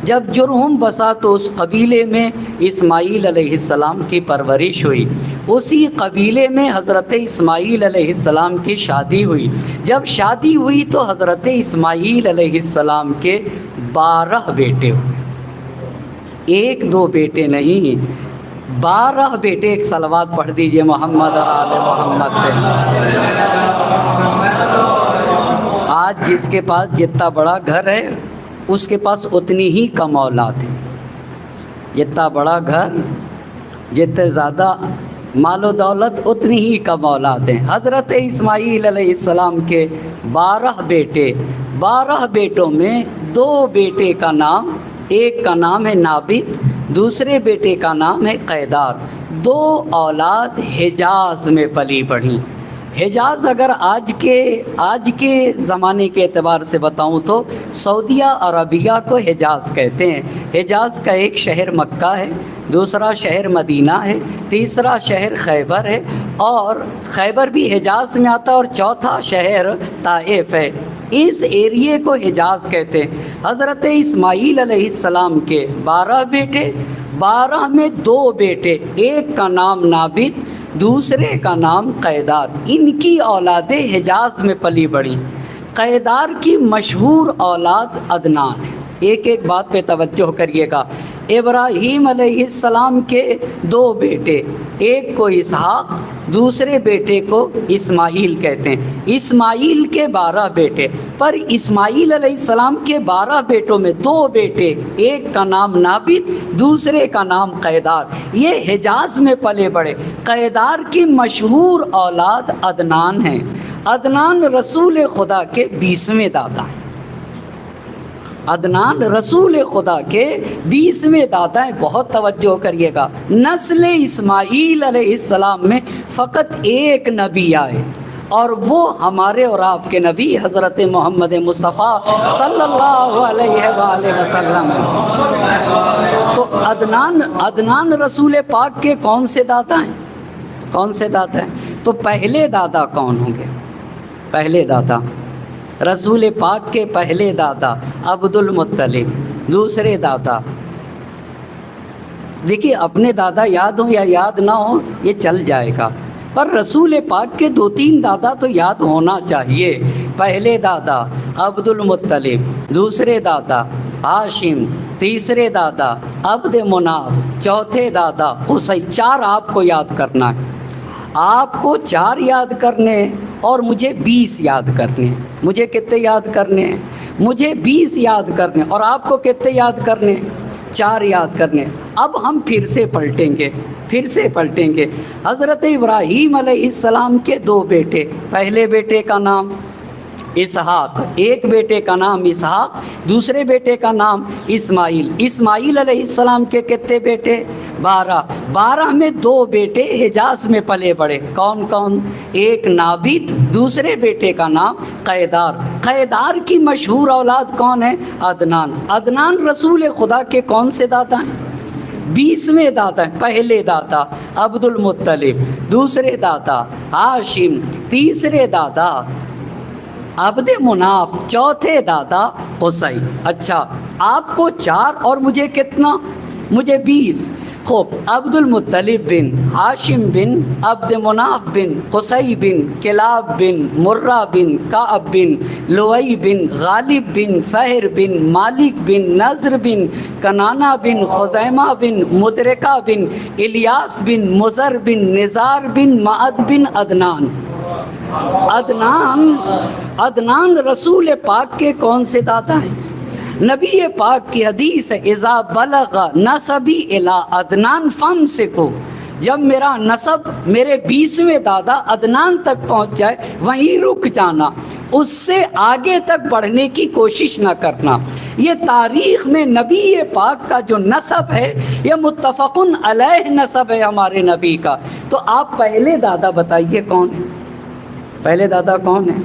جب جرہم بسا تو اس قبیلے میں اسماعیل علیہ السلام کی پرورش ہوئی، اسی قبیلے میں حضرت اسماعیل علیہ السلام کی شادی ہوئی۔ جب شادی ہوئی تو حضرت اسماعیل علیہ السلام کے 12 بیٹے ہوئے، ایک دو بیٹے نہیں، 12 بیٹے۔ ایک صلوات پڑھ دیجئے محمد اور آل محمد پہ۔ آج جس کے پاس جتنا بڑا گھر ہے اس کے پاس اتنی ہی کم اولاد ہے، جتنا بڑا گھر، جتنے زیادہ مال و دولت، اتنی ہی کم اولاد ہیں۔ حضرت اسماعیل علیہ السلام کے 12 بیٹے، 12 بیٹوں میں 2 بیٹے کا نام، ایک کا نام ہے نابت، دوسرے بیٹے کا نام ہے قیدار۔ 2 اولاد حجاز میں پلی بڑھی۔ حجاز اگر آج کے زمانے کے اعتبار سے بتاؤں تو سعودیہ عربیہ کو حجاز کہتے ہیں۔ حجاز کا ایک شہر مکہ ہے، دوسرا شہر مدینہ ہے، تیسرا شہر خیبر ہے، اور خیبر بھی حجاز میں آتا ہے، اور چوتھا شہر طائف ہے۔ اس ایریے کو حجاز کہتے ہیں۔ حضرت اسماعیل علیہ السلام کے 12 بیٹے، 12 میں 2 بیٹے، ایک کا نام نابت، دوسرے کا نام قیدار۔ ان کی اولادیں حجاز میں پلی بڑھی۔ قیدار کی مشہور اولاد عدنان ہے۔ ایک بات پہ توجہ کریے گا۔ ابراہیم علیہ السلام کے 2 بیٹے، ایک کو اسحاق، دوسرے بیٹے کو اسماعیل کہتے ہیں۔ اسماعیل کے 12 بیٹے، پر اسماعیل علیہ السلام کے 12 بیٹوں میں 2 بیٹے، ایک کا نام نابت، دوسرے کا نام قیدار، یہ حجاز میں پلے بڑھے۔ قیدار کی مشہور اولاد عدنان ہیں۔ عدنان رسول خدا کے 20ویں دادا ہیں۔ عدنان رسول خدا کے 20ویں دادا ہیں۔ بہت توجہ کریے گا۔ نسل اسماعیل علیہ السلام میں فقط ایک نبی آئے، اور وہ ہمارے اور آپ کے نبی حضرت محمد مصطفیٰ صلی اللہ علیہ وآلہ وسلم ہیں۔ تو عدنان رسول پاک کے کون سے دادا ہیں؟ کون سے دادا ہیں؟ تو پہلے دادا کون ہوں گے؟ پہلے دادا رسول پاک کے پہلے دادا عبد المطلب، دوسرے دادا، دیکھیے اپنے دادا یاد ہوں یا یاد نہ ہو یہ چل جائے گا، پر رسول پاک کے 2-3 دادا تو یاد ہونا چاہیے۔ پہلے دادا عبد المطلب، دوسرے دادا ہاشم، تیسرے دادا عبد مناف، چوتھے دادا قصی۔ 4 آپ کو یاد کرنا ہے۔ آپ کو 4 یاد کرنے اور مجھے 20 یاد کرنے ہیں۔ مجھے کتنے یاد کرنے ہیں؟ مجھے 20 یاد کرنے، اور آپ کو کتنے یاد کرنے؟ 4 یاد کرنے۔ اب ہم پھر سے پلٹیں گے۔ حضرت ابراہیم علیہ السلام کے 2 بیٹے، پہلے بیٹے کا نام اسحاق، ایک بیٹے کا نام اسحاق، دوسرے بیٹے کا نام اسماعیل۔ اسماعیل علیہ السلام کے کتنے بیٹے؟ 12 میں 2 بیٹے حجاز میں پلے بڑھے۔ کون کون؟ ایک نابت، دوسرے بیٹے کا نام قیدار۔ قیدار کی مشہور اولاد کون ہے؟ عدنان۔ عدنان رسول خدا کے کون سے دادا ہیں؟ 20ویں دادا ہیں۔ پہلے دادا عبد المطلب، دوسرے دادا ہاشم، تیسرے دادا عبد مناف، چوتھے دادا قصی۔ اچھا، آپ کو 4 اور مجھے کتنا؟ مجھے 20۔ خوب، عبد المطلب بن، ہاشم بن، عبد مناف بن، قصی بن، کلاب بن، مرہ بن، کعب بن، لوئی بن، غالب بن، فہر بن، مالک بن، نضر بن، کنانہ بن، خزیمہ بن، مدرکہ بن، الیاس بن، مزر بن، نزار بن، معد بن عدنان۔ عدنان رسول پاک کے کون سے دادا ہیں؟ نبی پاک کی حدیث ہے اذا بلغ نسبی الی عدنان فامسکو، جب میرا نسب میرے 20ویں دادا عدنان تک پہنچ جائے وہیں رک جانا، اس سے آگے تک بڑھنے کی کوشش نہ کرنا۔ یہ تاریخ میں نبی پاک کا جو نسب ہے یہ متفقن علیہ نسب ہے ہمارے نبی کا۔ تو آپ پہلے دادا بتائیے کون ہے؟ پہلے دادا کون ہے؟